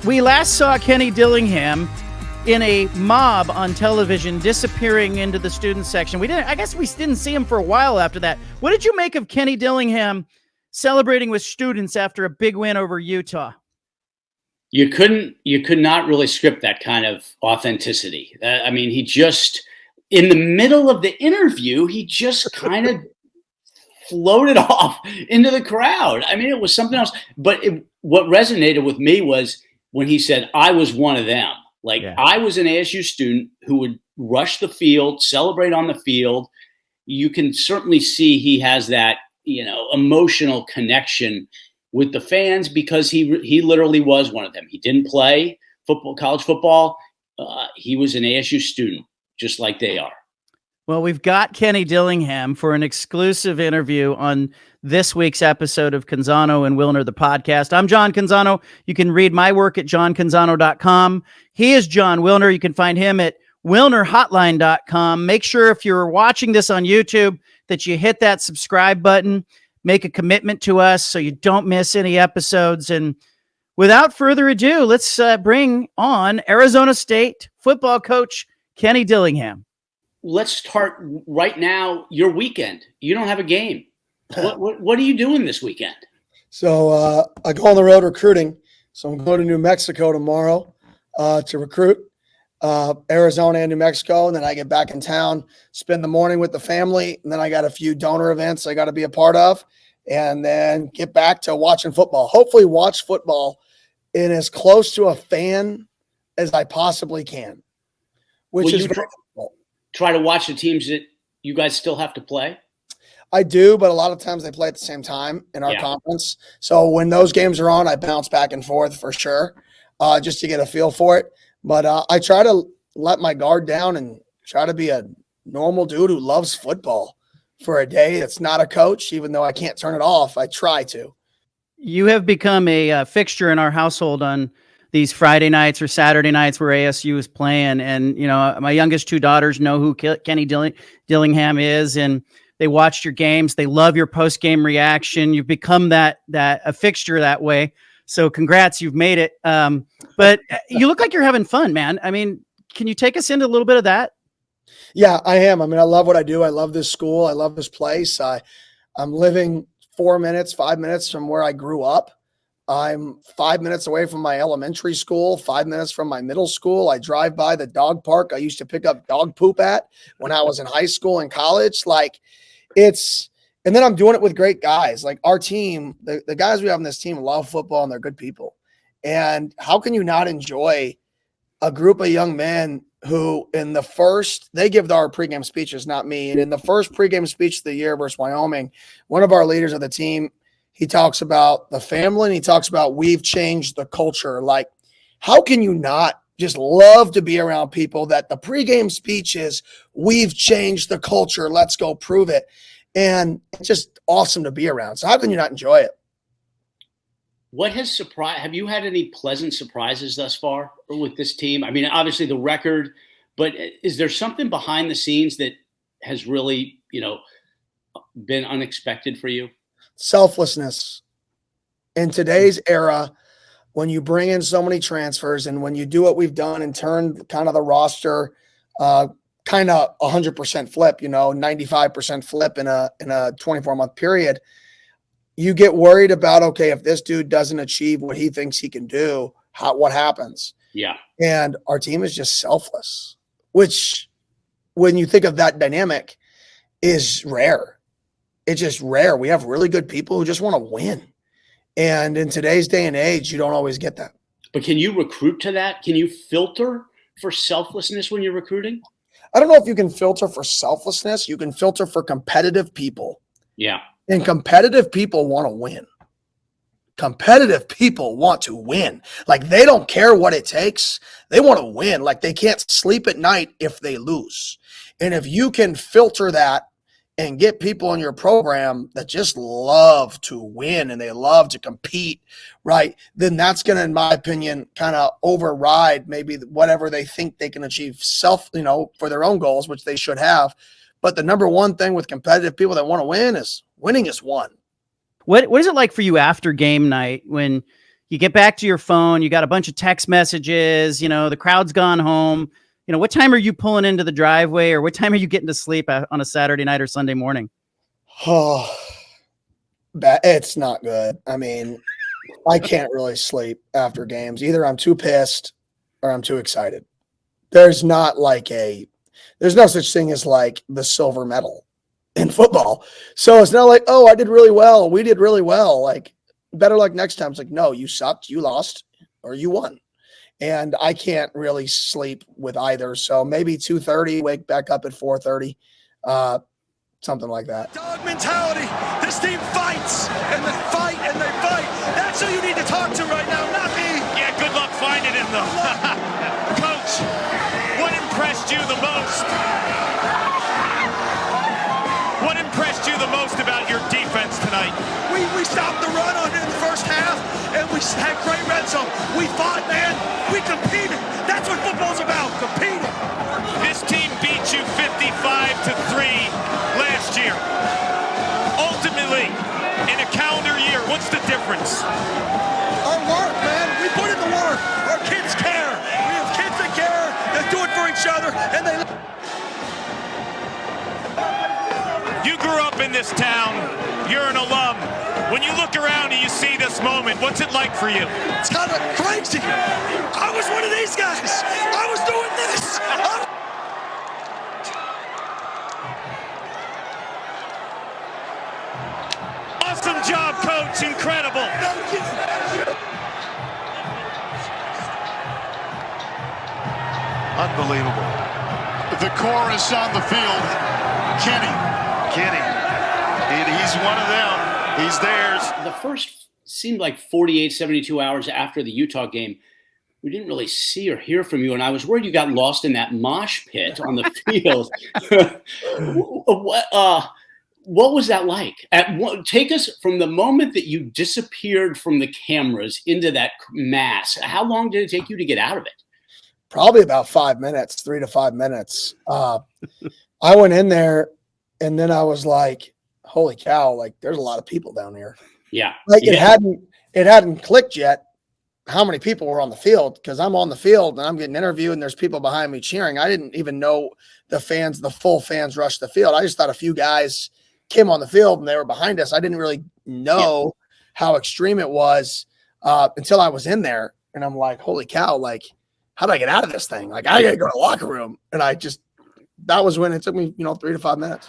We last saw Kenny Dillingham in a mob on television disappearing into the student section. I guess we didn't see him for a while after that. What did you make of Kenny Dillingham celebrating with students after a big win over Utah? You could not really script that kind of authenticity. I mean, he just, in the middle of the interview, he just kind of floated off into the crowd. I mean, it was something else. But what resonated with me was when he said, I was one of them. I was an ASU student who would rush the field, celebrate on the field. You can certainly see he has that, emotional connection with the fans because he literally was one of them. He didn't play college football. He was an ASU student, just like they are. Well, we've got Kenny Dillingham for an exclusive interview on this week's episode of Canzano and Wilner, the podcast. I'm John Canzano. You can read my work at johncanzano.com. He is Jon Wilner. You can find him at wilnerhotline.com. Make sure if you're watching this on YouTube that you hit that subscribe button. Make a commitment to us so you don't miss any episodes. And without further ado, let's bring on Arizona State football coach Kenny Dillingham. Let's start right now. Your weekend. You don't have a game. What are you doing this weekend? So I go on the road recruiting. So I'm going to New Mexico tomorrow to recruit Arizona and New Mexico. And then I get back in town, spend the morning with the family. And then I got a few donor events I got to be a part of. And then get back to watching football. Hopefully watch football in as close to a fan as I possibly can, which is very difficult. Try to watch the teams that you guys still have to play? I do, but a lot of times they play at the same time in our conference. So when those games are on, I bounce back and forth for sure, just to get a feel for it. But I try to let my guard down and try to be a normal dude who loves football for a day. It's not a coach, even though I can't turn it off. I try to. You have become a fixture in our household on these Friday nights or Saturday nights where ASU is playing. And, my youngest two daughters know who Kenny Dillingham is, and they watched your games. They love your post-game reaction. You've become a fixture that way. So congrats, you've made it. But you look like you're having fun, man. I mean, can you take us into a little bit of that? Yeah, I am. I mean, I love what I do. I love this school. I love this place. I'm living 5 minutes from where I grew up. I'm 5 minutes away from my elementary school, 5 minutes from my middle school. I drive by the dog park I used to pick up dog poop at when I was in high school and college. And then I'm doing it with great guys. Like our team, the guys we have on this team love football and they're good people. And how can you not enjoy a group of young men who they give our pregame speeches, not me. And in the first pregame speech of the year versus Wyoming, one of our leaders of the team, he talks about the family and he talks about we've changed the culture. Like, how can you not just love to be around people that the pregame speech is, we've changed the culture, let's go prove it. And it's just awesome to be around. So how can you not enjoy it? What has surprised? Have you had any pleasant surprises thus far with this team? I mean, obviously the record, but is there something behind the scenes that has really, been unexpected for you? Selflessness. In today's era, when you bring in so many transfers and when you do what we've done and turn kind of the roster kind of 100% flip, 95% flip in a 24-month period, you get worried about, okay, if this dude doesn't achieve what he thinks he can do, what happens? Yeah. And our team is just selfless, which when you think of that dynamic is rare. It's just rare. We have really good people who just want to win. And in today's day and age, you don't always get that. But can you recruit to that? Can you filter for selflessness when you're recruiting? I don't know if you can filter for selflessness. You can filter for competitive people. Yeah. And competitive people want to win. Competitive people want to win. Like, they don't care what it takes. They want to win. Like, they can't sleep at night if they lose. And if you can filter that and get people in your program that just love to win and they love to compete, right, then that's going to, in my opinion, kind of override maybe whatever they think they can achieve for their own goals, which they should have. But the number one thing with competitive people that want to win is winning is one. What is it like for you after game night when you get back to your phone, you got a bunch of text messages, the crowd's gone home. What time are you pulling into the driveway, or what time are you getting to sleep on a Saturday night or Sunday morning? Oh, it's not good. I mean, I can't really sleep after games. Either I'm too pissed or I'm too excited. There's no such thing as like the silver medal in football. So it's not like, oh, I did really well. We did really well. Like, better luck next time. It's like, no, you sucked, you lost, or you won. And I can't really sleep with either. So maybe 2:30, wake back up at 4:30, something like that. Dog mentality. This team fights, and they fight, and they fight. That's who you need to talk to right now, not me. Yeah, good luck finding him, though. Coach, what impressed you the most? What impressed you the most about your defense tonight? We stopped the run in the first half, and we had great red zone. We fought, man. We competed. That's what football's about, competing. This team beat you 55-3 last year. Ultimately, in a calendar year, what's the difference? Our work, man. We put in the work. Our kids care. We have kids that care, that do it for each other, and they... You grew up in this town. You're an alum. When you look around and you see this moment, what's it like for you? It's kind of crazy. I was one of these guys. I was doing this. Awesome job, Coach. Incredible. Thank you. Unbelievable. The chorus on the field. Kenny. He's one of them. He's theirs. The first seemed like 48, 72 hours after the Utah game, we didn't really see or hear from you. And I was worried you got lost in that mosh pit on the field. What was that like? Take us from the moment that you disappeared from the cameras into that mass. How long did it take you to get out of it? Probably about 5 minutes, 3 to 5 minutes. I went in there, and then I was like, holy cow, like there's a lot of people down here. Yeah. Like it hadn't clicked yet how many people were on the field, because I'm on the field and I'm getting interviewed and there's people behind me cheering. I didn't even know the full fans rushed the field. I just thought a few guys came on the field and they were behind us. I didn't really know how extreme it was until I was in there, and I'm like, holy cow, like how do I get out of this thing? Like I gotta go to the locker room. And that was when it took me, 3 to 5 minutes.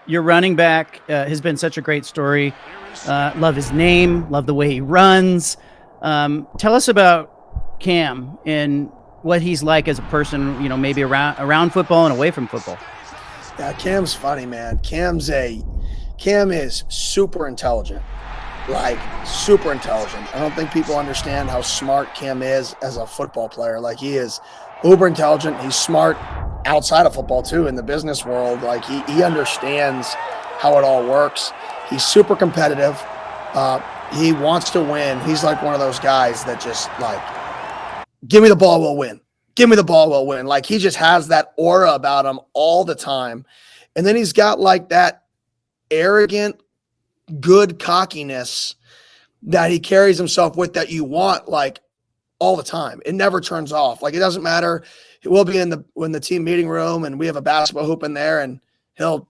Your running back has been such a great story. Love his name. Love the way he runs. Tell us about Cam and what he's like as a person, maybe around football and away from football. Yeah, Cam's funny, man. Cam is super intelligent, like super intelligent. I don't think people understand how smart Cam is as a football player. Like he is uber intelligent. He's smart outside of football too, in the business world. Like he understands how it all works. He's super competitive. He wants to win. He's like one of those guys that just like, give me the ball, we'll win. Give me the ball, we'll win. Like he just has that aura about him all the time. And then he's got like that arrogant, good cockiness that he carries himself with that you want like all the time. It never turns off. Like it doesn't matter. We'll be in the team meeting room and we have a basketball hoop in there and he'll,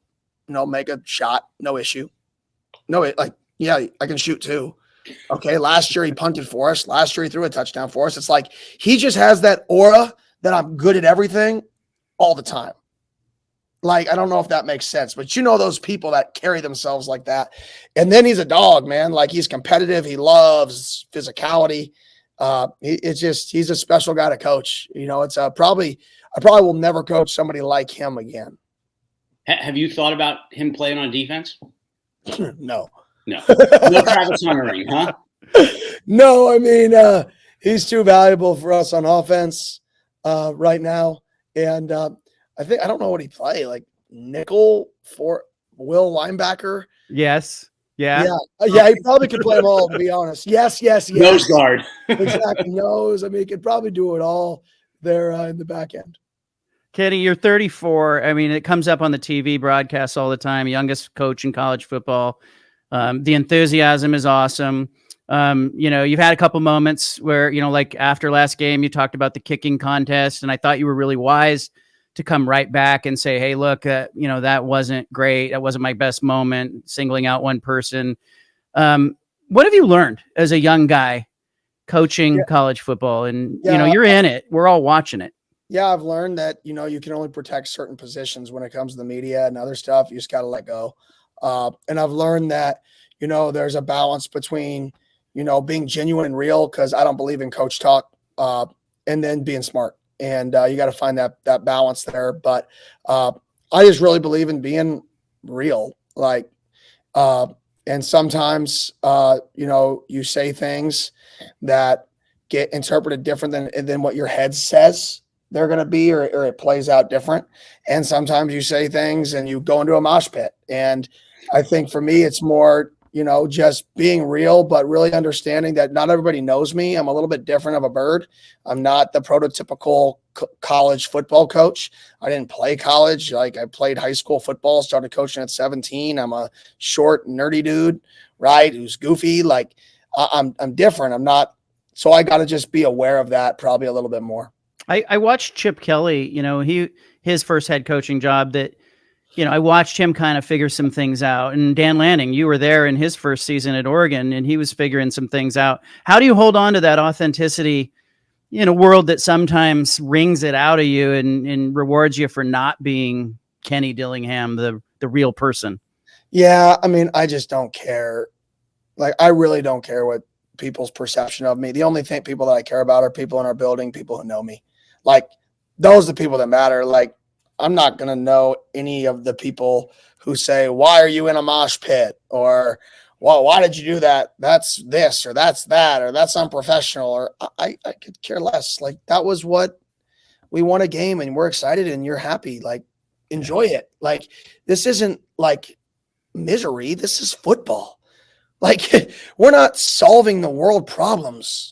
make a shot. No issue. Yeah, I can shoot too. Okay. Last year he punted for us. Last year he threw a touchdown for us. It's like, he just has that aura that I'm good at everything all the time. Like, I don't know if that makes sense, but those people that carry themselves like that. And then he's a dog, man. Like he's competitive. He loves physicality. He's a special guy to coach. It's I probably will never coach somebody like him again. Have you thought about him playing on defense? No. No Travis Huntering, huh? No, I mean, he's too valuable for us on offense right now. And I don't know what he play, like nickel for Will linebacker. Yes. Yeah. Yeah. He probably could play them all, to be honest. Yes. Nose guard. Exactly. Nose. I mean, he could probably do it all there in the back end. Kenny, you're 34. I mean, it comes up on the TV broadcasts all the time. Youngest coach in college football. The enthusiasm is awesome. You've had a couple moments where, like after last game, you talked about the kicking contest, and I thought you were really wise to come right back and say, hey, look, that wasn't great. That wasn't my best moment, singling out one person. What have you learned as a young guy coaching college football? And, you're in it. We're all watching it. Yeah, I've learned that, you can only protect certain positions when it comes to the media and other stuff. You just got to let go. And I've learned that, there's a balance between, being genuine and real, because I don't believe in coach talk, and then being smart. And you got to find that balance there. But I just really believe in being real. And sometimes, you say things that get interpreted different than what your head says they're going to be, or it plays out different. And sometimes you say things and you go into a mosh pit. And I think for me, it's more, just being real, but really understanding that not everybody knows me. I'm a little bit different of a bird. I'm not the prototypical college football coach. I didn't play college. I played high school football, started coaching at 17. I'm a short, nerdy dude, right? Who's goofy. I'm different. I'm not. So I got to just be aware of that probably a little bit more. I watched Chip Kelly, his first head coaching job that, I watched him kind of figure some things out. And Dan Lanning, you were there in his first season at Oregon, and he was figuring some things out. How do you hold on to that authenticity in a world that sometimes wrings it out of you and rewards you for not being Kenny Dillingham, the real person? Yeah, I just don't care. I really don't care what people's perception of me. The only people that I care about are people in our building, people who know me. Those are the people that matter. I'm not going to know any of the people who say, why are you in a mosh pit? Or, well, why did you do that? That's this, or that's that, or that's unprofessional. Or I could care less. That was what we won a game and we're excited and you're happy. Enjoy it. This isn't misery. This is football. We're not solving the world problems.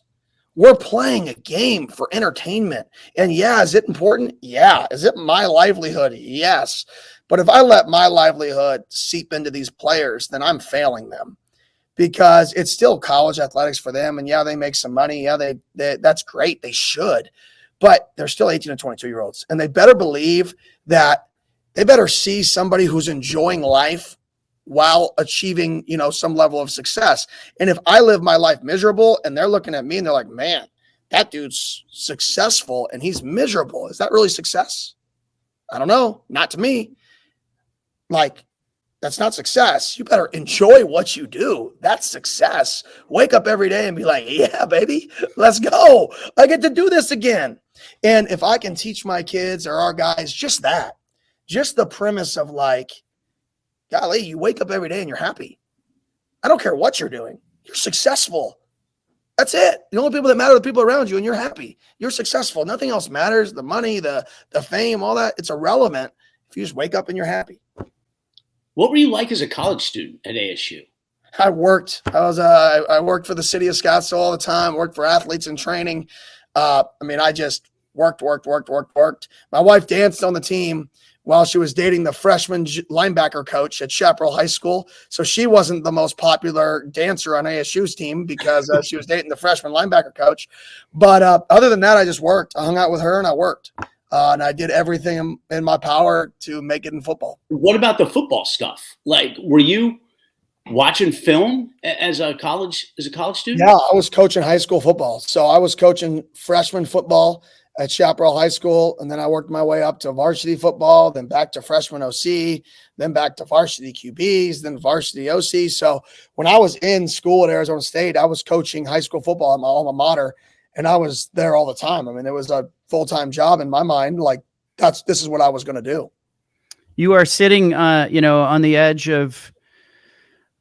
We're playing a game for entertainment. And yeah, is it important? Yeah. Is it my livelihood? Yes. But if I let my livelihood seep into these players, then I'm failing them, because it's still college athletics for them. And yeah, they make some money. Yeah, they that's great. They should. But they're still 18 and 22-year-olds. And they better believe that they better see somebody who's enjoying life while achieving, some level of success. And if I live my life miserable and they're looking at me and they're like, man, that dude's successful and he's miserable, is that really success? I don't know. Not to me. That's not success. You better enjoy what you do. That's success. Wake up every day and be like, yeah, baby, let's go. I get to do this again. And if I can teach my kids or our guys just that, just the premise of golly, you wake up every day and you're happy. I don't care what you're doing. You're successful. That's it. The only people that matter are the people around you, and you're happy. You're successful. Nothing else matters. The money, the fame, all that, it's irrelevant if you just wake up and you're happy. What were you like as a college student at ASU? I worked. I worked for the city of Scottsdale all the time, worked for athletes in training. I just worked. My wife danced on the team while she was dating the freshman linebacker coach at Chaparral High School. So she wasn't the most popular dancer on ASU's team because she was dating the freshman linebacker coach. But other than that, I just worked. I hung out with her and I worked. And I did everything in my power to make it in football. What about the football stuff? Were you watching film as a college student? Yeah, I was coaching high school football. So I was coaching freshman football at Chaparral High School, and then I worked my way up to varsity football, then back to freshman OC, then back to varsity QBs, then varsity OC. So when I was in school at Arizona State, I was coaching high school football at my alma mater, and I was there all the time. It was a full-time job in my mind. This is what I was going to do. You are sitting, on the edge of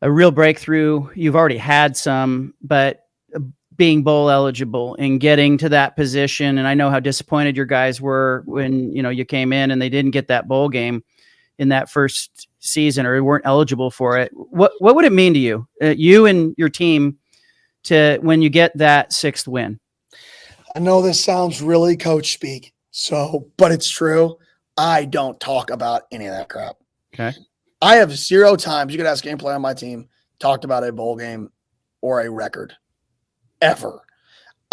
a real breakthrough. You've already had some, but being bowl eligible and getting to that position. And I know how disappointed your guys were when, you came in and they didn't get that bowl game in that first season, or weren't eligible for it. What would it mean to you, you and your team, to when you get that sixth win? I know this sounds really coach speak, but it's true. I don't talk about any of that crap. Okay. I have 0 times, you could ask game play on my team, talked about a bowl game or a record ever.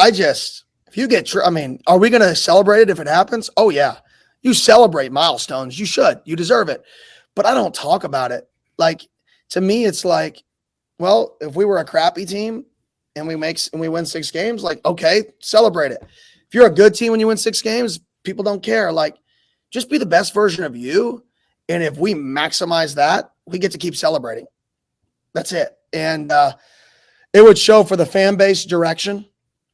If you get, are we going to celebrate it if it happens? Oh yeah. You celebrate milestones. You should, you deserve it. But I don't talk about it. Like, to me, it's like, well, if we were a crappy team and we win 6 games, like, okay, celebrate it. If you're a good team when you win 6 games, people don't care. Like, just be the best version of you. And if we maximize that, we get to keep celebrating. That's it. And it would show for the fan base direction.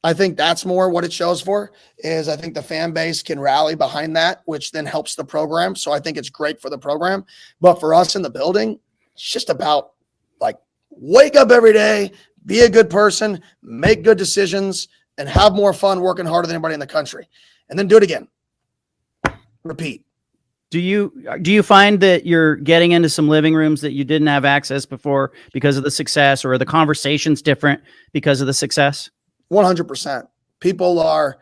I think that's more what it shows for, is I think the fan base can rally behind that, which then helps the program. So I think it's great for the program. But for us in the building, it's just about, like, wake up every day, be a good person, make good decisions, and have more fun working harder than anybody in the country. And then do it again. Repeat. Do you find that you're getting into some living rooms that you didn't have access before because of the success, or are the conversations different because of the success? 100%. People are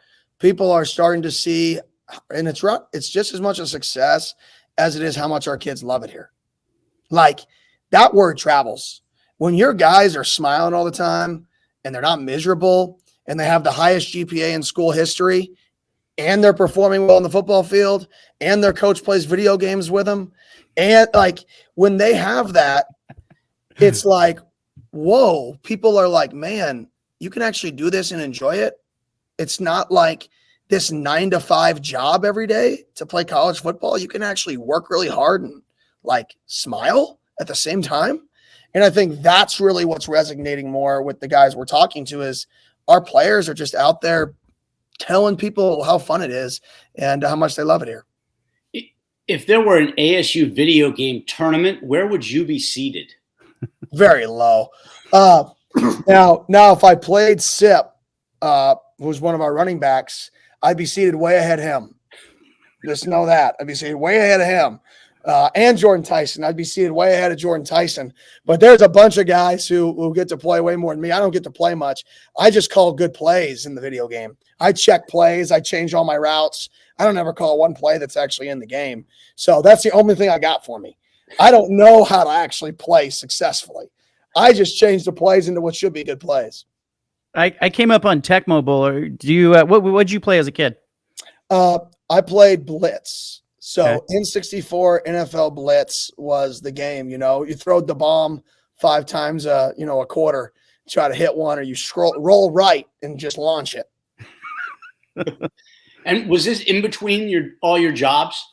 starting to see, and it's just as much a success as it is how much our kids love it here. Like, that word travels. When your guys are smiling all the time and they're not miserable and they have the highest GPA in school history and they're performing well on the football field and their coach plays video games with them, and like, when they have that, it's like, whoa, people are like, man, you can actually do this and enjoy it. It's not like this 9-to-5 job every day to play college football. You can actually work really hard and, like, smile at the same time. And I think that's really what's resonating more with the guys we're talking to, is our players are just out there telling people how fun it is and how much they love it here. If there were an ASU video game tournament, where would you be seated? Very low. Now, if I played Sip, who's one of our running backs, I'd be seated way ahead of him. Just know that. I'd be seated way ahead of him. And Jordan Tyson. I'd be seated way ahead of Jordan Tyson. But there's a bunch of guys who get to play way more than me. I don't get to play much. I just call good plays in the video game. I check plays. I change all my routes. I don't ever call one play that's actually in the game. So that's the only thing I got for me. I don't know how to actually play successfully. I just change the plays into what should be good plays. I came up on Tech Mobile. Or do you? What did you play as a kid? I played Blitz. So Okay. N64 NFL Blitz was the game. You know, you throw the bomb 5 times a quarter, try to hit one, or you roll right and just launch it. And was this in between all your jobs?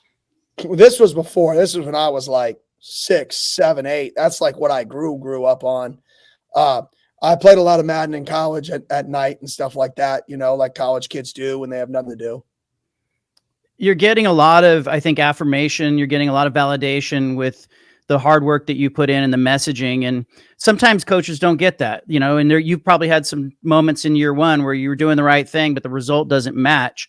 This was before. This was when I was like 6, 7, 8. That's like what I grew up on. I played a lot of Madden in college at night and stuff like that, like college kids do when they have nothing to do. You're getting a lot of, I think, affirmation. You're getting a lot of validation with the hard work that you put in and the messaging. And sometimes coaches don't get that, and you've probably had some moments in year one where you were doing the right thing, but the result doesn't match.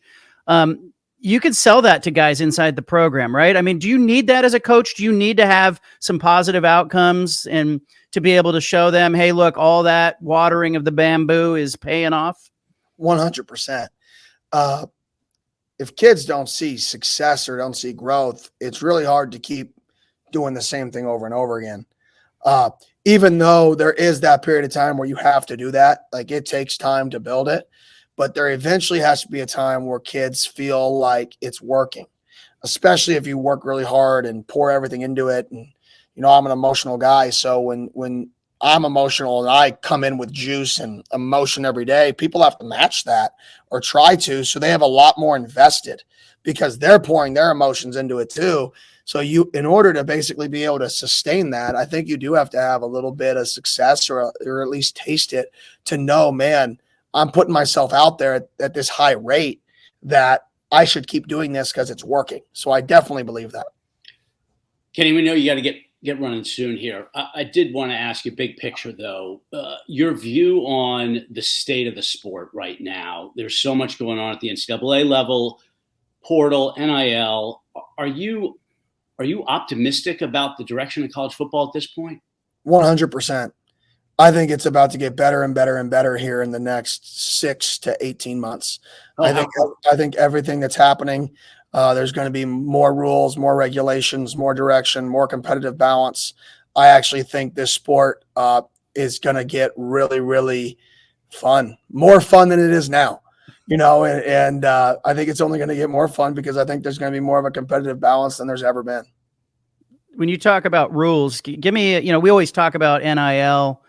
You could sell that to guys inside the program, right? I mean, do you need that as a coach? Do you need to have some positive outcomes and to be able to show them, hey, look, all that watering of the bamboo is paying off? 100%. If kids don't see success or don't see growth, it's really hard to keep doing the same thing over and over again. Even though there is that period of time where you have to do that, like it takes time to build it. But there eventually has to be a time where kids feel like it's working, especially if you work really hard and pour everything into it. And, I'm an emotional guy. So when I'm emotional and I come in with juice and emotion every day, people have to match that or try to. So they have a lot more invested because they're pouring their emotions into it too. So in order to basically be able to sustain that, I think you do have to have a little bit of success or at least taste it to know, man, I'm putting myself out there at this high rate that I should keep doing this because it's working. So I definitely believe that. Kenny, we know you got to get running soon here. I did want to ask you big picture, though, your view on the state of the sport right now. There's so much going on at the NCAA level, portal, NIL. Are you optimistic about the direction of college football at this point? 100%. I think it's about to get better and better and better here in the next 6 to 18 months. I think everything that's happening, there's going to be more rules, more regulations, more direction, more competitive balance. I actually think this sport is going to get really, really fun, more fun than it is now, and I think it's only going to get more fun because I think there's going to be more of a competitive balance than there's ever been. When you talk about rules, give me, we always talk about NIL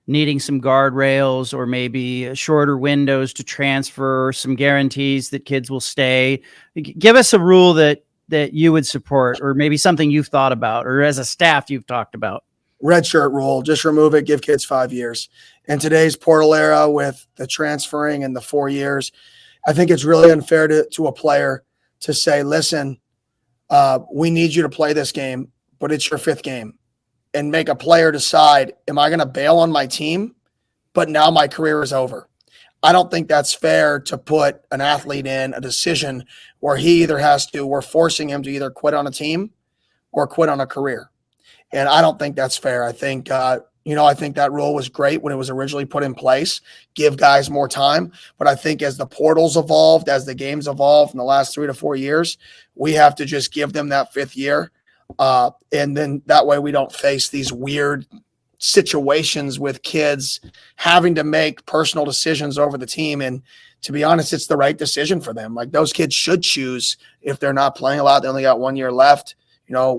needing some guardrails or maybe shorter windows to transfer, some guarantees that kids will stay. Give us a rule that you would support, or maybe something you've thought about, or as a staff you've talked about. Red shirt rule, just remove it, give kids 5 years. In today's portal era with the transferring and the 4 years, I think it's really unfair to a player to say, listen, we need you to play this game, but it's your 5th game, and make a player decide, am I going to bail on my team, but now my career is over? I don't think that's fair to put an athlete in a decision where he either we're forcing him to either quit on a team or quit on a career. And I don't think that's fair. I think, I think that rule was great when it was originally put in place, give guys more time. But I think as the portals evolved, as the games evolved in the last 3 to 4 years, we have to just give them that 5th year. And then that way we don't face these weird situations with kids having to make personal decisions over the team. And to be honest, it's the right decision for them. Like, those kids should choose if they're not playing a lot, they only got 1 year left.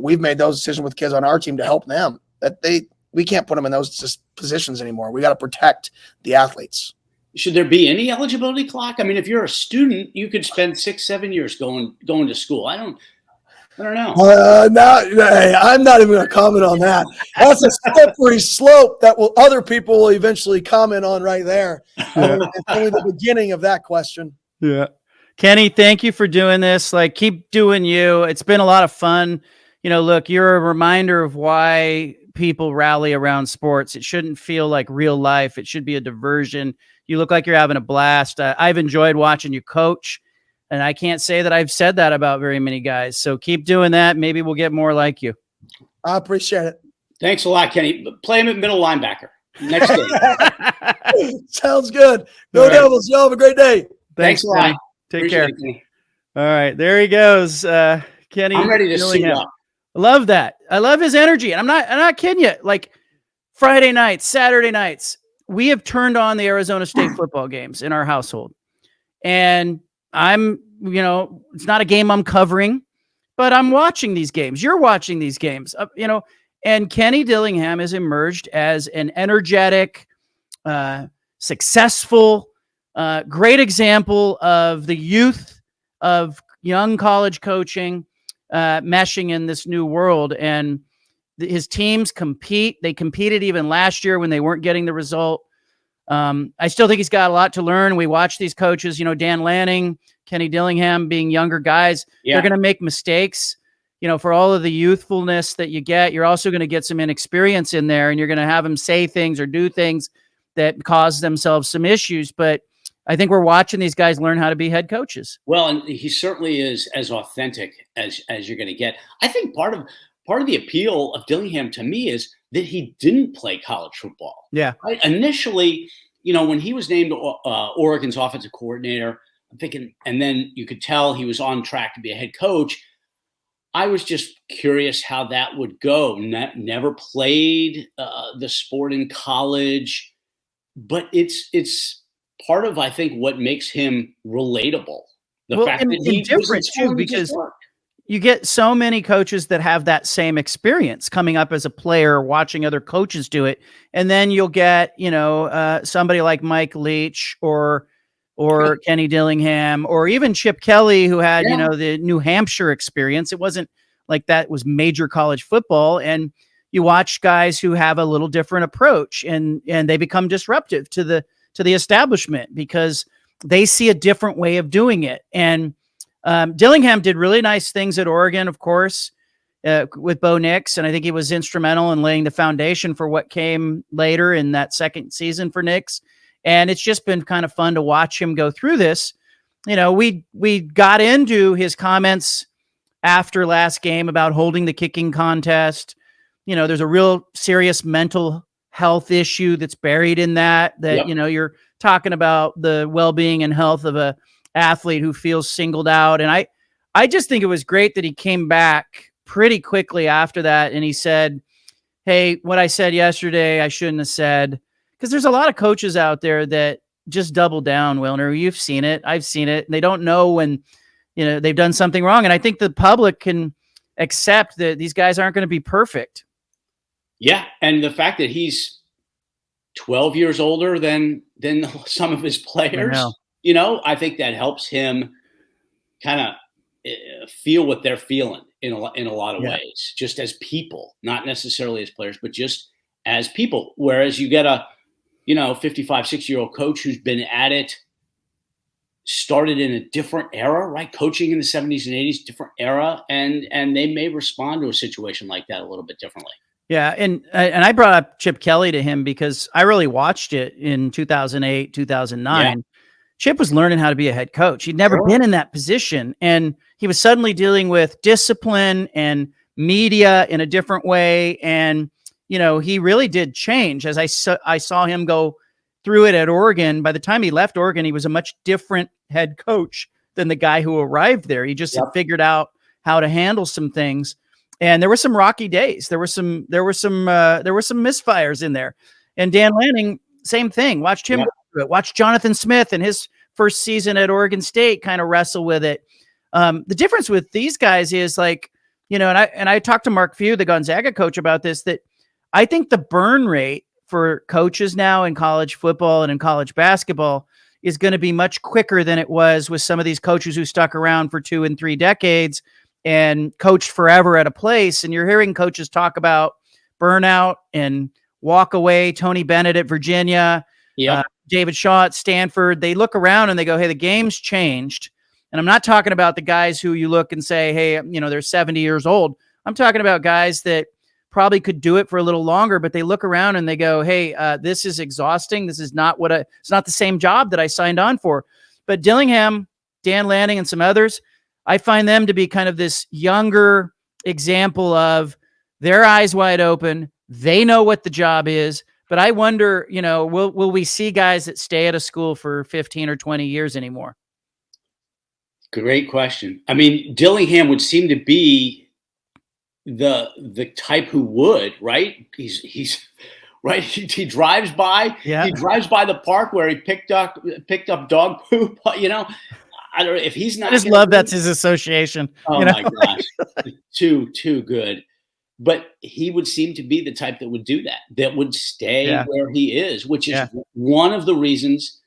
We've made those decisions with kids on our team to help them, that we can't put them in those positions anymore. We got to protect the athletes. Should there be any eligibility clock? I mean, if you're a student, you could spend 6-7 years going to school. I don't know. I'm not even going to comment on that. That's a slippery slope that other people will eventually comment on right there. It's only the beginning of that question. Yeah. Kenny, thank you for doing this. Like, keep doing you. It's been a lot of fun. Look, you're a reminder of why people rally around sports. It shouldn't feel like real life. It should be a diversion. You look like you're having a blast. I've enjoyed watching you coach, and I can't say that I've said that about very many guys. So keep doing that. Maybe we'll get more like you. I appreciate it. Thanks a lot, Kenny. Play him at middle linebacker next game. Sounds good. Go Devils. Y'all have a great day. Thanks a lot. Take care. All right, there he goes. Kenny. I'm ready to suit up. I love that. I love his energy. And I'm not kidding you. Like, Friday nights, Saturday nights, we have turned on the Arizona State football games in our household. And I'm, it's not a game I'm covering, but I'm watching these games. You're watching these games, and Kenny Dillingham has emerged as an energetic, successful, great example of the youth of young college coaching meshing in this new world. And his teams compete. They competed even last year when they weren't getting the result. I still think he's got a lot to learn. We watch these coaches, Dan Lanning, Kenny Dillingham, being younger guys. Yeah. They're going to make mistakes. For all of the youthfulness that you get, you're also going to get some inexperience in there, and you're going to have them say things or do things that cause themselves some issues. But I think we're watching these guys learn how to be head coaches. Well, and he certainly is as authentic as you're going to get. I think part of the appeal of Dillingham to me is that he didn't play college football. Yeah. Right? Initially, when he was named Oregon's offensive coordinator, I'm thinking, and then you could tell he was on track to be a head coach. I was just curious how that would go. Never played the sport in college, but it's part of, I think, what makes him relatable. The fact that he different too, because you get so many coaches that have that same experience coming up as a player, watching other coaches do it. And then you'll get, somebody like Mike Leach or Kenny Dillingham, or even Chip Kelly, who had, the New Hampshire experience. It wasn't like that was major college football. And you watch guys who have a little different approach, and they become disruptive to the establishment because they see a different way of doing it. And Dillingham did really nice things at Oregon, of course, with Bo Nix. And I think he was instrumental in laying the foundation for what came later in that second season for Nix. And it's just been kind of fun to watch him go through this. We got into his comments after last game about holding the kicking contest. There's a real serious mental health issue that's buried in that, yep. You're talking about the well-being and health of a athlete who feels singled out. And I just think it was great that he came back pretty quickly after that. And he said, hey, what I said yesterday, I shouldn't have said. Because there's a lot of coaches out there that just double down, Wilner. You've seen it. I've seen it. And they don't know when, they've done something wrong. And I think the public can accept that these guys aren't going to be perfect. Yeah. And the fact that he's 12 years older than some of his players, I think that helps him kind of feel what they're feeling in a lot of ways, just as people, not necessarily as players, but just as people. Whereas you get a 55, 60-year-old coach who's been at it, started in a different era, right? Coaching in the 70s and 80s, different era. And they may respond to a situation like that a little bit differently. Yeah. And I brought up Chip Kelly to him because I really watched it in 2008, 2009. Yeah. Chip was learning how to be a head coach. He'd never been in that position. And he was suddenly dealing with discipline and media in a different way. And, he really did change. As I saw him go through it at Oregon. By the time he left Oregon, he was a much different head coach than the guy who arrived there. He just had figured out how to handle some things. And there were some rocky days. There were some misfires in there. And Dan Lanning, same thing. Watched him. Watch Jonathan Smith in his first season at Oregon State kind of wrestle with it. The difference with these guys is and I talked to Mark Few, the Gonzaga coach, about this, that I think the burn rate for coaches now in college football and in college basketball is going to be much quicker than it was with some of these coaches who stuck around for 2 and 3 decades and coached forever at a place. And you're hearing coaches talk about burnout and walk away. Tony Bennett at Virginia, David Shaw at Stanford. They look around and they go, hey, the game's changed. And I'm not talking about the guys who you look and say, hey, they're 70 years old. I'm talking about guys that probably could do it for a little longer, but they look around and they go, hey, this is exhausting. This is not it's not the same job that I signed on for. But Dillingham, Dan Lanning, and some others, I find them to be kind of this younger example of their eyes wide open. They know what the job is. But I wonder, will we see guys that stay at a school for 15 or 20 years anymore? Great question. I mean, Dillingham would seem to be the type who would, right? He's right. He drives by. Yeah. He drives by the park where he picked up dog poop. I don't know if he's not. I just love that's his association. Oh my gosh, too good. But he would seem to be the type that would do that. That would stay where he is, which is one of the reasons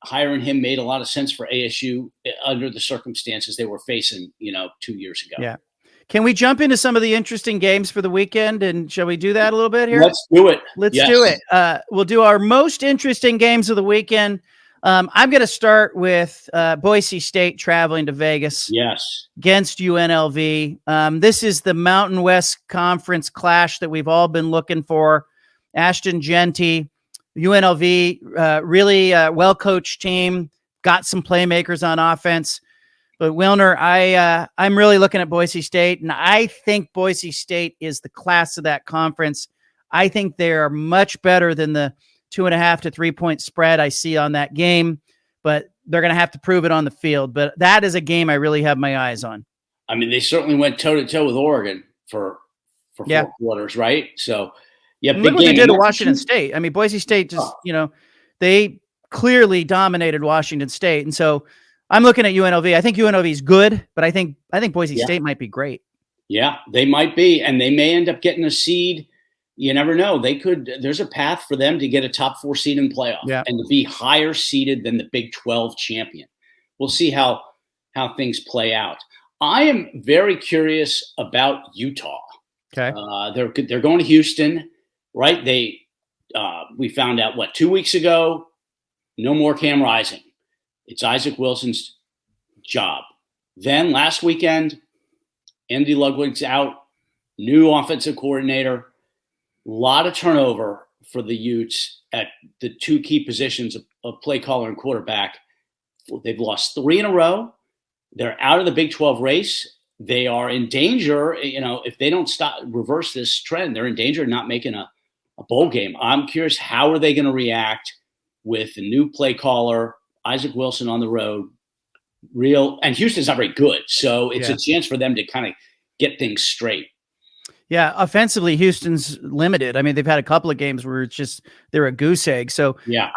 hiring him made a lot of sense for ASU under the circumstances they were facing, 2 years ago. Yeah. Can we jump into some of the interesting games for the weekend? And shall we do that a little bit here? Let's do it. Let's do it. We'll do our most interesting games of the weekend. I'm going to start with Boise State traveling to Vegas. Yes. Against UNLV. This is the Mountain West Conference clash that we've all been looking for. Ashton Genty, UNLV, really well-coached team, got some playmakers on offense. But Wilner, I'm really looking at Boise State, and I think Boise State is the class of that conference. I think they are much better than the 2.5 to 3 point spread I see on that game, but they're going to have to prove it on the field. But that is a game I really have my eyes on. I mean, they certainly went toe to toe with Oregon for 4 quarters, right? So, big look what game. They did to Washington State. I mean, Boise State just, they clearly dominated Washington State, and so I'm looking at UNLV. I think UNLV is good, but I think Boise State might be great. Yeah, they might be, and they may end up getting a seed. You never know. There's a path for them to get a top 4 seed in the playoff and to be higher seeded than the Big 12 champion. We'll see how things play out. I am very curious about Utah. Okay. They're going to Houston, right? We found out 2 weeks ago, no more Cam Rising. It's Isaac Wilson's job. Then last weekend, Andy Ludwig's out, new offensive coordinator, a lot of turnover for the Utes at the 2 key positions of play caller and quarterback. They've lost 3 in a row. They're out of the Big 12 race. They are in danger, if they don't reverse this trend, they're in danger of not making a bowl game. I'm curious, how are they going to react with the new play caller, Isaac Wilson on the road, and Houston's not very good. So it's a chance for them to kind of get things straight. Yeah, offensively, Houston's limited. I mean, they've had a couple of games where it's just they're a goose egg. So Yeah.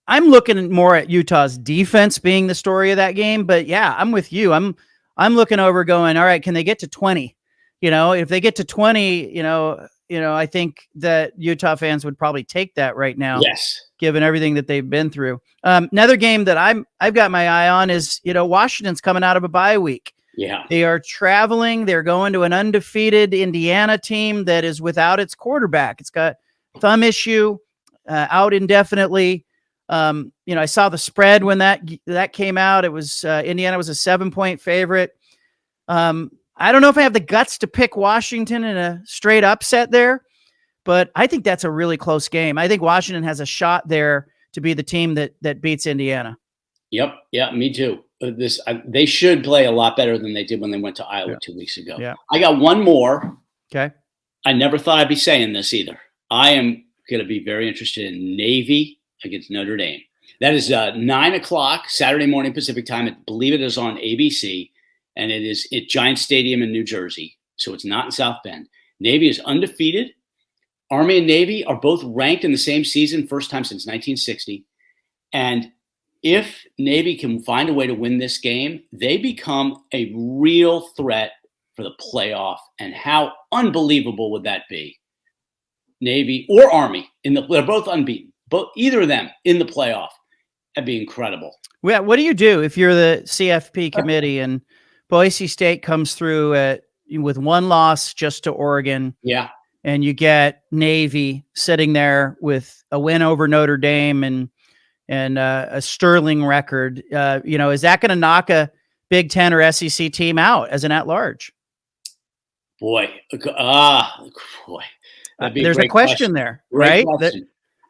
I'm looking more at Utah's defense being the story of that game. But yeah, I'm with you. I'm looking over going, all right, can they get to 20? If they get to 20, I think that Utah fans would probably take that right now. Yes. Given everything that they've been through. Another game that I've got my eye on is, Washington's coming out of a bye week. Yeah. They are traveling. They're going to an undefeated Indiana team that is without its quarterback. It's got thumb issue, out indefinitely. I saw the spread when that came out. It was Indiana was a 7-point favorite. I don't know if I have the guts to pick Washington in a straight upset there, but I think that's a really close game. I think Washington has a shot there to be the team that beats Indiana. Yep. Yeah, me too. They should play a lot better than they did when they went to Iowa 2 weeks ago. Yeah. I got one more. Okay. I never thought I'd be saying this either. I am going to be very interested in Navy against Notre Dame. That is 9 o'clock Saturday morning Pacific time. I believe it is on ABC, and it is at Giant Stadium in New Jersey. So it's not in South Bend. Navy is undefeated. Army and Navy are both ranked in the same season, first time since 1960. And if Navy can find a way to win this game, they become a real threat for the playoff. And how unbelievable would that be? Navy or Army, they're both unbeaten. Either of them in the playoff. That'd be incredible. Yeah, what do you do if you're the CFP committee and Boise State comes through with one loss just to Oregon? Yeah. And you get Navy sitting there with a win over Notre Dame and a sterling record. Is that going to knock a Big Ten or SEC team out as an at-large? Boy. There's a question there, right?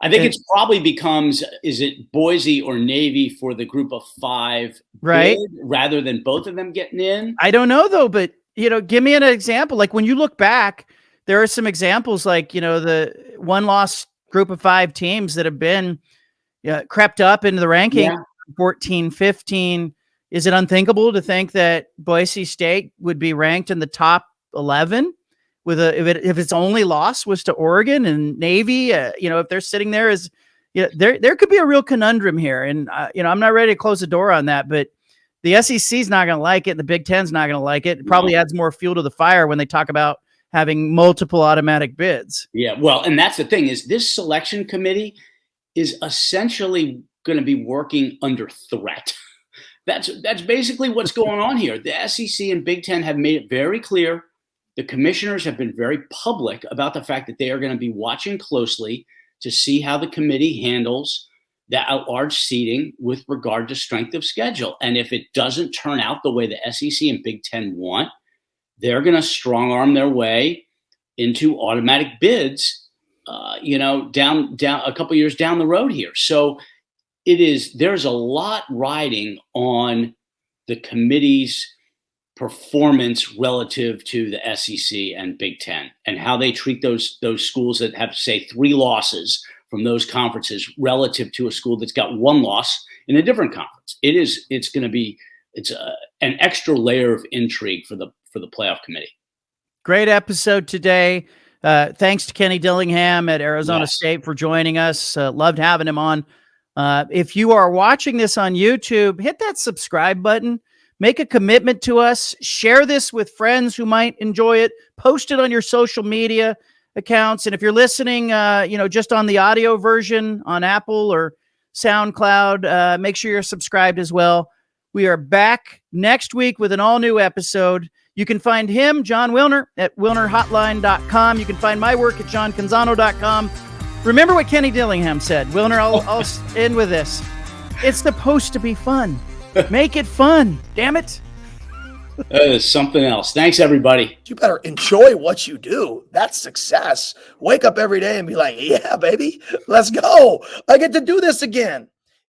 I think it's probably becomes, is it Boise or Navy for the group of 5 right? Rather than both of them getting in? I don't know though, but give me an example. Like when you look back, there are some examples like, the one loss group of 5 teams that have been crept up into the ranking, 14, 15. Is it unthinkable to think that Boise State would be ranked in the top 11 if its only loss was to Oregon and Navy? If they're sitting there there could be a real conundrum here. And I'm not ready to close the door on that, but the SEC is not going to like it. The Big Ten's not going to like it. It probably adds more fuel to the fire when they talk about having multiple automatic bids. Yeah. Well, and that's the thing is this selection committee is essentially going to be working under threat. That's basically what's going on here. The SEC and Big Ten have made it very clear. The commissioners have been very public about the fact that they are going to be watching closely to see how the committee handles the at-large seating with regard to strength of schedule. And if it doesn't turn out the way the SEC and Big Ten want, they're going to strong-arm their way into automatic bids, down a couple years down the road here. So there's a lot riding on the committee's performance relative to the SEC and Big Ten and how they treat those schools that have, say, 3 losses from those conferences relative to a school that's got 1 loss in a different conference. It's an extra layer of intrigue for the playoff committee. Great episode today. Thanks to Kenny Dillingham at Arizona State for joining us. Loved having him on. If you are watching this on YouTube, hit that subscribe button. Make a commitment to us. Share this with friends who might enjoy it. Post it on your social media accounts. And if you're listening, just on the audio version on Apple or SoundCloud, make sure you're subscribed as well. We are back next week with an all-new episode. You can find him, Jon Wilner, at wilnerhotline.com. You can find my work at johncanzano.com. Remember what Kenny Dillingham said. Wilner, I'll end with this. It's supposed to be fun. Make it fun. Damn it. That is something else. Thanks, everybody. You better enjoy what you do. That's success. Wake up every day and be like, yeah, baby, let's go. I get to do this again.